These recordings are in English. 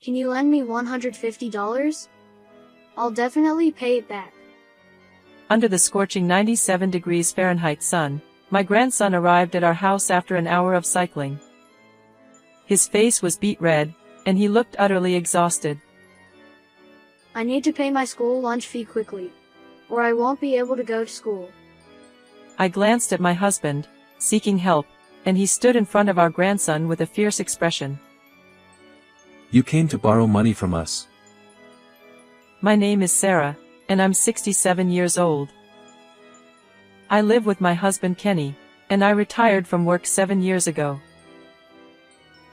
Can you lend me $150? I'll definitely pay it back. Under the scorching 97 degrees Fahrenheit sun, my grandson arrived at our house after an hour of cycling. His face was beet red, and he looked utterly exhausted. I need to pay my school lunch fee quickly, or I won't be able to go to school. I glanced at my husband, seeking help, and he stood in front of our grandson with a fierce expression. You came to borrow money from us. My name is Sarah, and I'm 67 years old. I live with my husband Kenny, and I retired from work 7 years ago.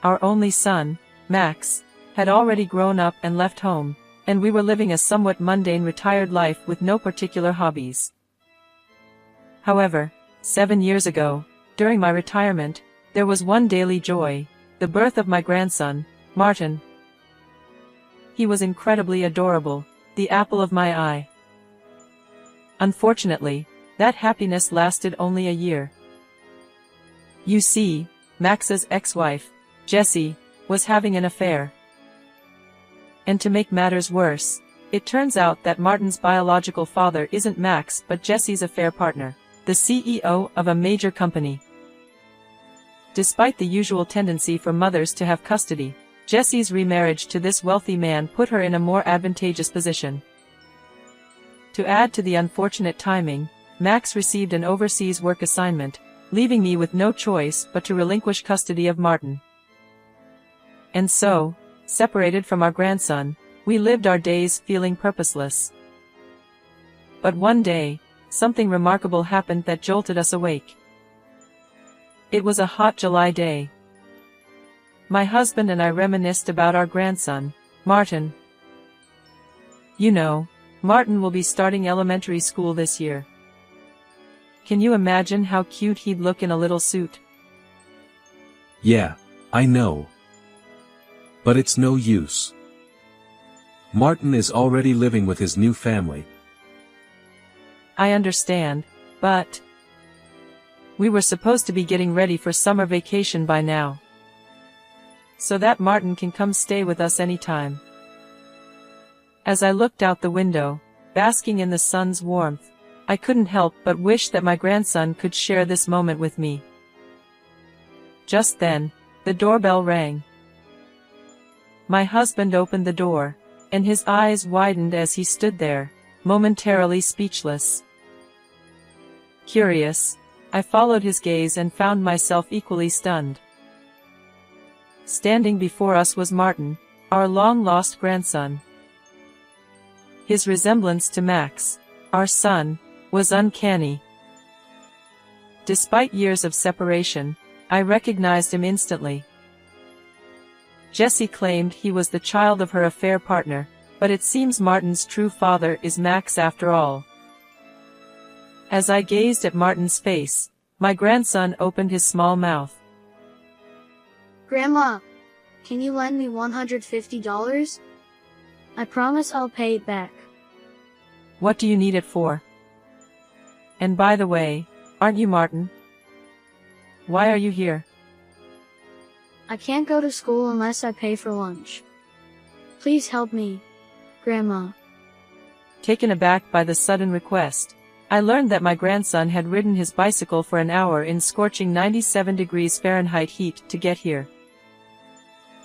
Our only son, Max, had already grown up and left home, and we were living a somewhat mundane retired life with no particular hobbies. However, 7 years ago, during my retirement, there was one daily joy, the birth of my grandson, Martin. He was incredibly adorable, the apple of my eye. Unfortunately, that happiness lasted only a year. You see, Max's ex-wife, Jessie, was having an affair. And to make matters worse, it turns out that Martin's biological father isn't Max but Jessie's affair partner, the CEO of a major company. Despite the usual tendency for mothers to have custody, Jessie's remarriage to this wealthy man put her in a more advantageous position. To add to the unfortunate timing, Max received an overseas work assignment, leaving me with no choice but to relinquish custody of Martin. And so, separated from our grandson, we lived our days feeling purposeless. But one day, something remarkable happened that jolted us awake. It was a hot July day. My husband and I reminisced about our grandson, Martin. You know, Martin will be starting elementary school this year. Can you imagine how cute he'd look in a little suit? Yeah, I know. But it's no use. Martin is already living with his new family. I understand, but we were supposed to be getting ready for summer vacation by now, so that Martin can come stay with us anytime. As I looked out the window, basking in the sun's warmth, I couldn't help but wish that my grandson could share this moment with me. Just then, the doorbell rang. My husband opened the door, and his eyes widened as he stood there, momentarily speechless. Curious, I followed his gaze and found myself equally stunned. Standing before us was Martin, our long-lost grandson. His resemblance to Max, our son, was uncanny. Despite years of separation, I recognized him instantly. Jessie claimed he was the child of her affair partner, but it seems Martin's true father is Max after all. As I gazed at Martin's face, my grandson opened his small mouth. Grandma, can you lend me $150? I promise I'll pay it back. What do you need it for? And by the way, aren't you Martin? Why are you here? I can't go to school unless I pay for lunch. Please help me, Grandma. Taken aback by the sudden request, I learned that my grandson had ridden his bicycle for an hour in scorching 97 degrees Fahrenheit heat to get here.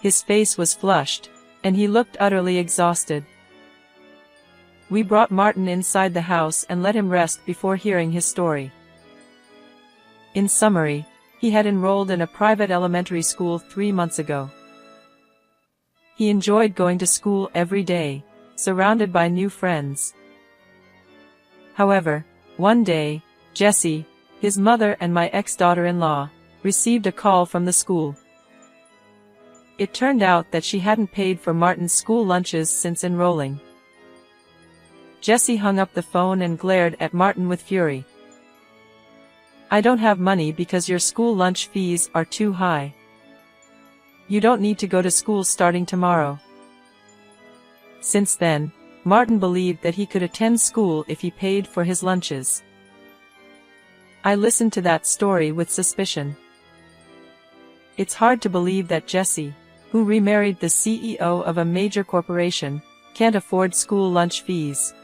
His face was flushed, and he looked utterly exhausted. We brought Martin inside the house and let him rest before hearing his story. In summary, he had enrolled in a private elementary school 3 months ago. He enjoyed going to school every day, surrounded by new friends. However, one day, Jessie, his mother and my ex-daughter-in-law, received a call from the school. It turned out that she hadn't paid for Martin's school lunches since enrolling. Jessie hung up the phone and glared at Martin with fury. I don't have money because your school lunch fees are too high. You don't need to go to school starting tomorrow. Since then, Martin believed that he could attend school if he paid for his lunches. I listened to that story with suspicion. It's hard to believe that Jessie, who remarried the CEO of a major corporation, can't afford school lunch fees.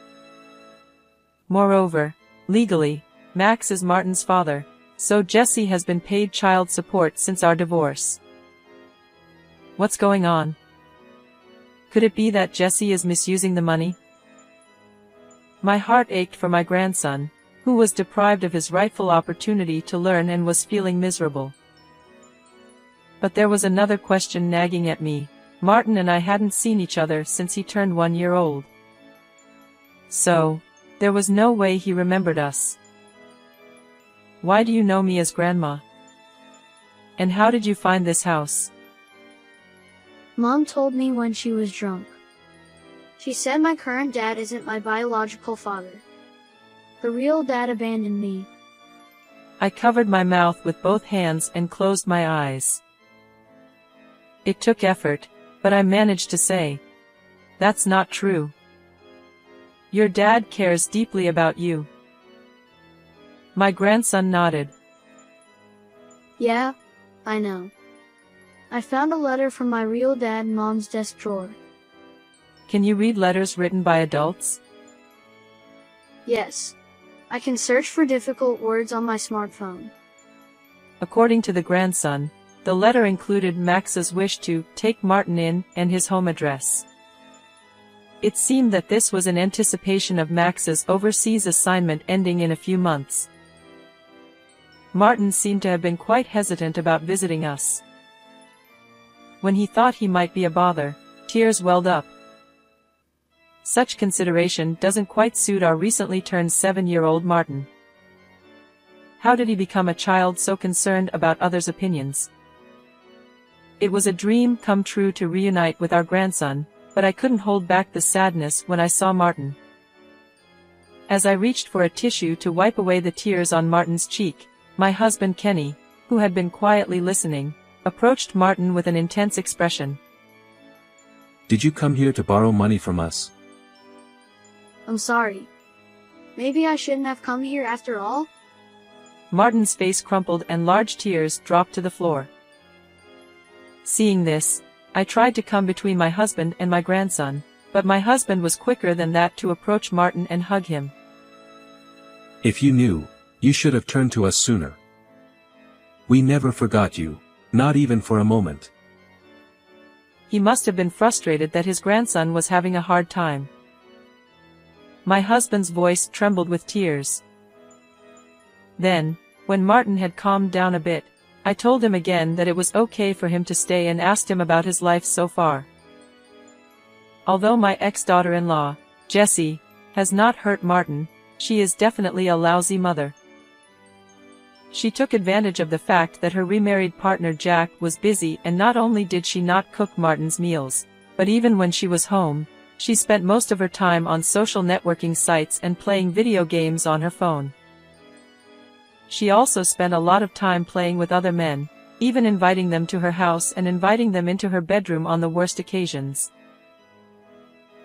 Moreover, legally, Max is Martin's father, so Jesse has been paid child support since our divorce. What's going on? Could it be that Jesse is misusing the money? My heart ached for my grandson, who was deprived of his rightful opportunity to learn and was feeling miserable. But there was another question nagging at me. Martin and I hadn't seen each other since he turned 1 year old. So, there was no way he remembered us. Why do you know me as Grandma? And how did you find this house? Mom told me when she was drunk. She said my current dad isn't my biological father. The real dad abandoned me. I covered my mouth with both hands and closed my eyes. It took effort, but I managed to say, "That's not true. Your dad cares deeply about you." My grandson nodded. Yeah, I know. I found a letter from my real dad in Mom's desk drawer. Can you read letters written by adults? Yes. I can search for difficult words on my smartphone. According to the grandson, the letter included Max's wish to take Martin in and his home address. It seemed that this was in anticipation of Max's overseas assignment ending in a few months. Martin seemed to have been quite hesitant about visiting us. When he thought he might be a bother, tears welled up. Such consideration doesn't quite suit our recently turned 7-year-old Martin. How did he become a child so concerned about others' opinions? It was a dream come true to reunite with our grandson, but I couldn't hold back the sadness when I saw Martin. As I reached for a tissue to wipe away the tears on Martin's cheek, my husband Kenny, who had been quietly listening, approached Martin with an intense expression. Did you come here to borrow money from us? I'm sorry. Maybe I shouldn't have come here after all? Martin's face crumpled and large tears dropped to the floor. Seeing this, I tried to come between my husband and my grandson, but my husband was quicker than that to approach Martin and hug him. If you knew, you should have turned to us sooner. We never forgot you, not even for a moment. He must have been frustrated that his grandson was having a hard time. My husband's voice trembled with tears. Then, when Martin had calmed down a bit, I told him again that it was okay for him to stay and asked him about his life so far. Although my ex-daughter-in-law, Jessie, has not hurt Martin, she is definitely a lousy mother. She took advantage of the fact that her remarried partner Jack was busy, and not only did she not cook Martin's meals, but even when she was home, she spent most of her time on social networking sites and playing video games on her phone. She also spent a lot of time playing with other men, even inviting them to her house and inviting them into her bedroom on the worst occasions.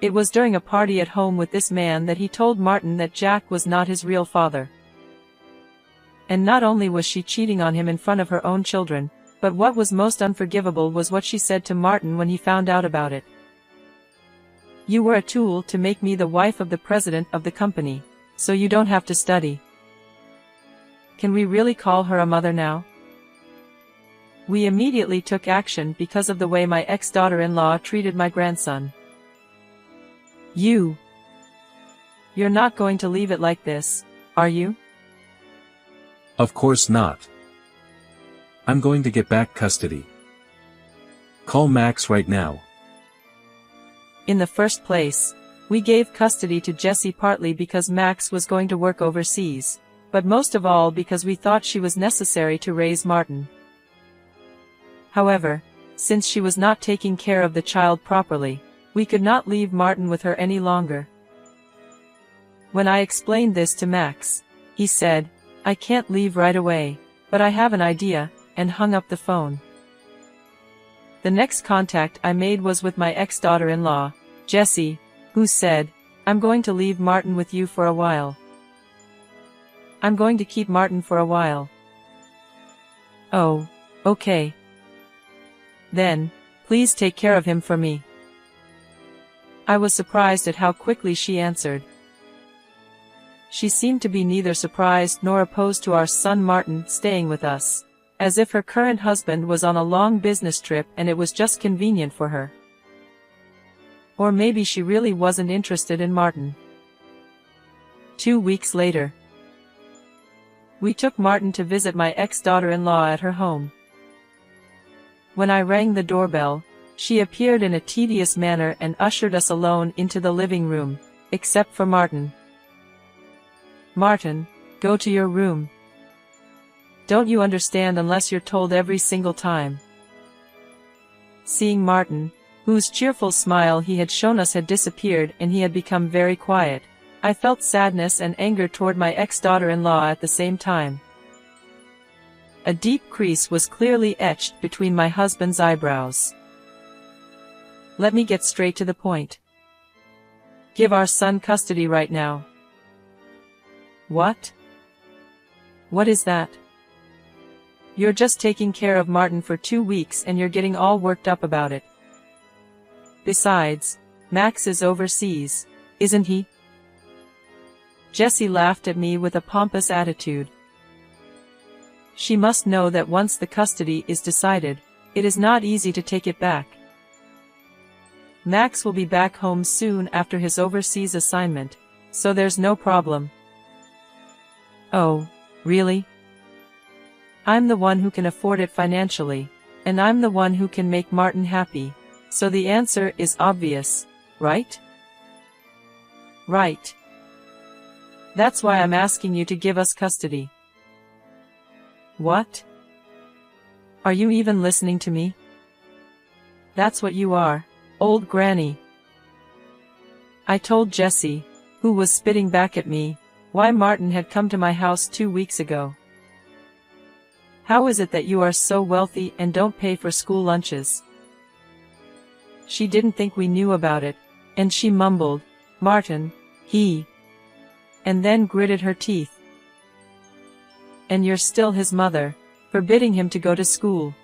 It was during a party at home with this man that he told Martin that Jack was not his real father. And not only was she cheating on him in front of her own children, but what was most unforgivable was what she said to Martin when he found out about it. "You were a tool to make me the wife of the president of the company, so you don't have to study." Can we really call her a mother now? We immediately took action because of the way my ex-daughter-in-law treated my grandson. You're not going to leave it like this, are you? Of course not. I'm going to get back custody. Call Max right now. In the first place, we gave custody to Jessie partly because Max was going to work overseas, but most of all because we thought she was necessary to raise Martin. However, since she was not taking care of the child properly, we could not leave Martin with her any longer. When I explained this to Max, he said, "I can't leave right away, but I have an idea," and hung up the phone. The next contact I made was with my ex-daughter-in-law, Jessie, who said, "I'm going to leave Martin with you for a while. I'm going to keep Martin for a while." "Oh, okay. Then, Please take care of him for me." I was surprised at how quickly she answered. She seemed to be neither surprised nor opposed to our son Martin staying with us, as if her current husband was on a long business trip and it was just convenient for her. Or maybe she really wasn't interested in Martin. 2 weeks later, we took Martin to visit my ex-daughter-in-law at her home. When I rang the doorbell, she appeared in a tedious manner and ushered us alone into the living room, except for Martin. "Martin, go to your room. Don't you understand unless you're told every single time?" Seeing Martin, whose cheerful smile he had shown us had disappeared and he had become very quiet, I felt sadness and anger toward my ex-daughter-in-law at the same time. A deep crease was clearly etched between my husband's eyebrows. "Let me get straight to the point. Give our son custody right now." "What? What is that? You're just taking care of Martin for 2 weeks and you're getting all worked up about it. Besides, Max is overseas, isn't he?" Jessie laughed at me with a pompous attitude. She must know that once the custody is decided, it is not easy to take it back. Max will be back home soon after his overseas assignment, so there's no problem. "Oh, really? I'm the one who can afford it financially, and I'm the one who can make Martin happy, so the answer is obvious, right?" "Right. That's why I'm asking you to give us custody." "What? Are you even listening to me? That's what you are, old granny." I told Jessie, who was spitting back at me, why Martin had come to my house 2 weeks ago. "How is it that you are so wealthy and don't pay for school lunches?" She didn't think we knew about it, and she mumbled, "Martin, he," and then gritted her teeth. "And you're still his mother, forbidding him to go to school.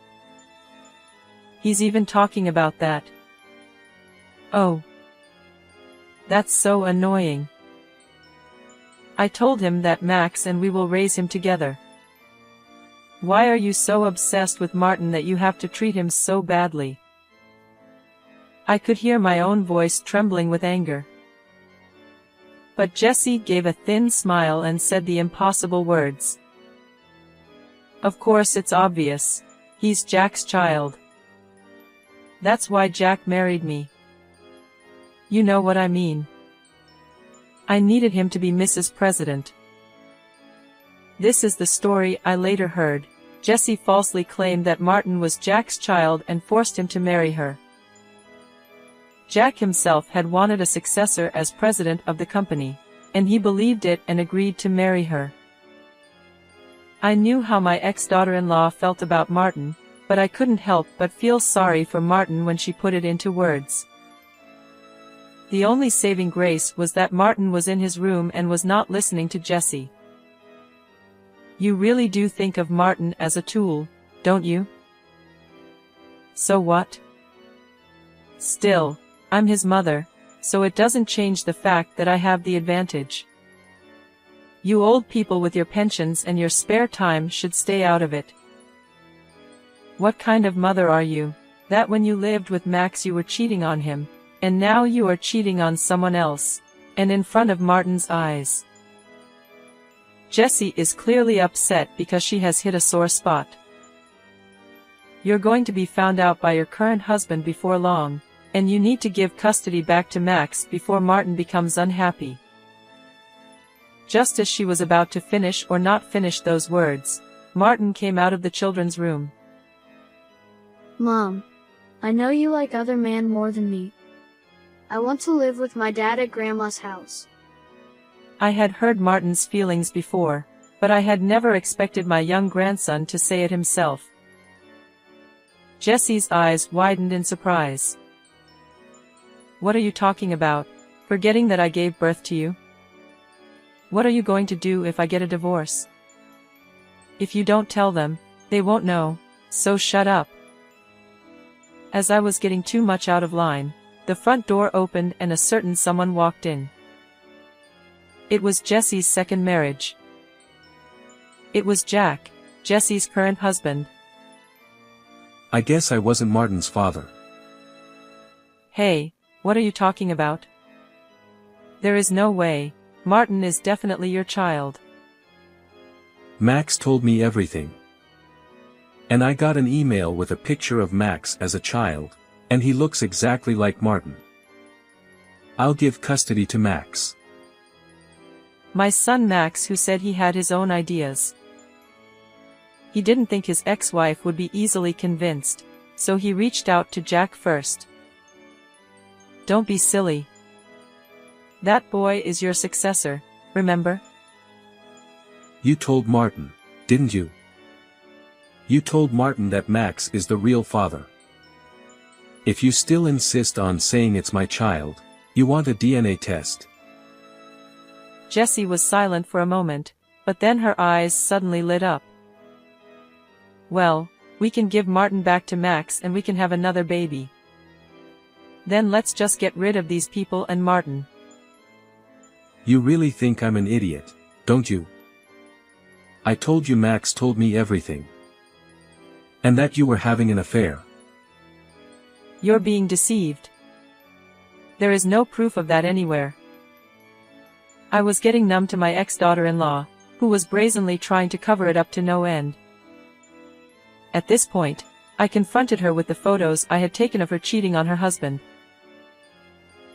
He's even talking about that. Oh. That's so annoying. I told him that Max and we will raise him together. Why are you so obsessed with Martin that you have to treat him so badly?" I could hear my own voice trembling with anger. But Jessie gave a thin smile and said the impossible words. "Of course it's obvious. He's Jack's child. That's why Jack married me. You know what I mean. I needed him to be Mrs. President." This is the story I later heard. Jessie falsely claimed that Martin was Jack's child and forced him to marry her. Jack himself had wanted a successor as president of the company, and he believed it and agreed to marry her. I knew how my ex-daughter-in-law felt about Martin, but I couldn't help but feel sorry for Martin when she put it into words. The only saving grace was that Martin was in his room and was not listening to Jessie. "You really do think of Martin as a tool, don't you?" "So what? Still, I'm his mother, so it doesn't change the fact that I have the advantage. You old people with your pensions and your spare time should stay out of it. What kind of mother are you, that when you lived with Max you were cheating on him, and now you are cheating on someone else, and in front of Martin's eyes?" Jessie is clearly upset because she has hit a sore spot. "You're going to be found out by your current husband before long, and you need to give custody back to Max before Martin becomes unhappy." Just as she was about to finish or not finish those words, Martin came out of the children's room. "Mom, I know you like other men more than me. I want to live with my dad at Grandma's house." I had heard Martin's feelings before, but I had never expected my young grandson to say it himself. Jessie's eyes widened in surprise. "What are you talking about, forgetting that I gave birth to you? What are you going to do if I get a divorce? If you don't tell them, they won't know, so shut up." As I was getting too much out of line, the front door opened and a certain someone walked in. It was Jesse's second marriage. It was Jack, Jesse's current husband. I guess I wasn't Martin's father. Hey, what are you talking about? There is no way. Martin is definitely your child. Max told me everything. And I got an email with a picture of Max as a child, and he looks exactly like Martin. I'll give custody to Max. My son Max, who said he had his own ideas. He didn't think his ex-wife would be easily convinced, so he reached out to Jack first. Don't be silly. That boy is your successor, remember? You told Martin, didn't you? You told Martin that Max is the real father. If you still insist on saying it's my child, you want a DNA test. Jessie was silent for a moment, but then her eyes suddenly lit up. Well, we can give Martin back to Max and we can have another baby. Then let's just get rid of these people and Martin. You really think I'm an idiot, don't you? I told you Max told me everything. And that you were having an affair. You're being deceived. There is no proof of that anywhere. I was getting numb to my ex-daughter-in-law, who was brazenly trying to cover it up to no end. At this point, I confronted her with the photos I had taken of her cheating on her husband.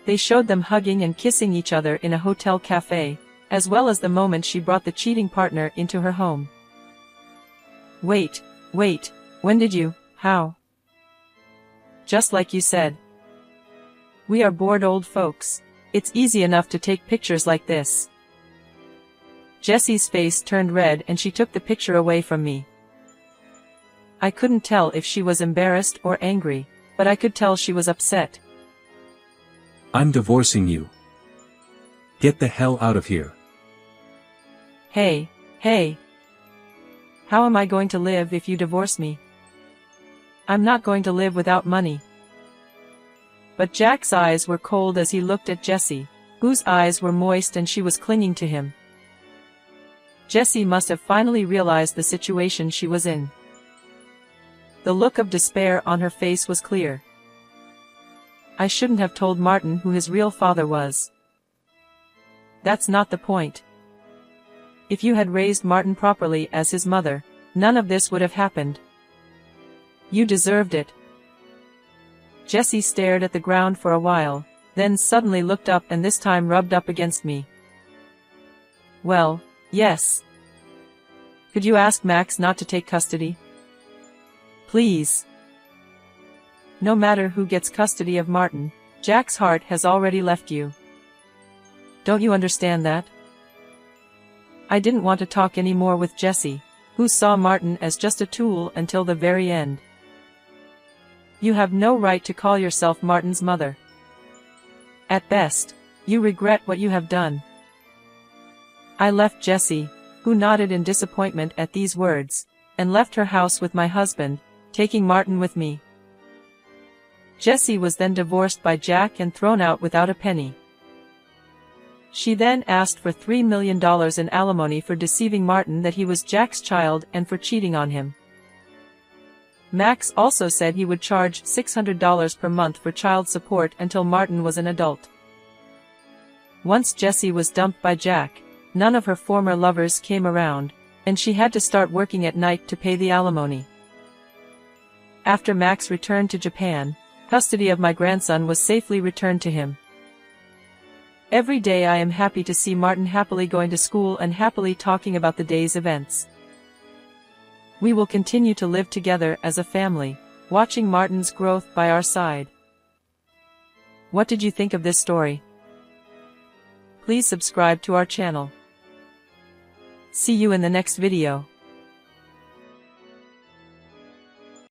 They showed them hugging and kissing each other in a hotel cafe, as well as the moment she brought the cheating partner into her home. Wait, when did you, how? Just like you said. We are bored old folks. It's easy enough to take pictures like this. Jessie's face turned red and she took the picture away from me. I couldn't tell if she was embarrassed or angry, but I could tell she was upset. I'm divorcing you. Get the hell out of here. Hey. How am I going to live if you divorce me? I'm not going to live without money. But Jack's eyes were cold as he looked at Jessie, whose eyes were moist and she was clinging to him. Jessie must have finally realized the situation she was in. The look of despair on her face was clear. I shouldn't have told Martin who his real father was. That's not the point. If you had raised Martin properly as his mother, none of this would have happened. You deserved it. Jessie stared at the ground for a while, then suddenly looked up and this time rubbed up against me. Well, yes. Could you ask Max not to take custody? Please. No matter who gets custody of Martin, Jack's heart has already left you. Don't you understand that? I didn't want to talk any more with Jessie, who saw Martin as just a tool until the very end. You have no right to call yourself Martin's mother. At best, you regret what you have done. I left Jessie, who nodded in disappointment at these words, and left her house with my husband, taking Martin with me. Jessie was then divorced by Jack and thrown out without a penny. She then asked for $3 million in alimony for deceiving Martin that he was Jack's child and for cheating on him. Max also said he would charge $600 per month for child support until Martin was an adult. Once Jessie was dumped by Jack, none of her former lovers came around, and she had to start working at night to pay the alimony. After Max returned to Japan, custody of my grandson was safely returned to him. Every day I am happy to see Martin happily going to school and happily talking about the day's events. We will continue to live together as a family, watching Martin's growth by our side. What did you think of this story? Please subscribe to our channel. See you in the next video.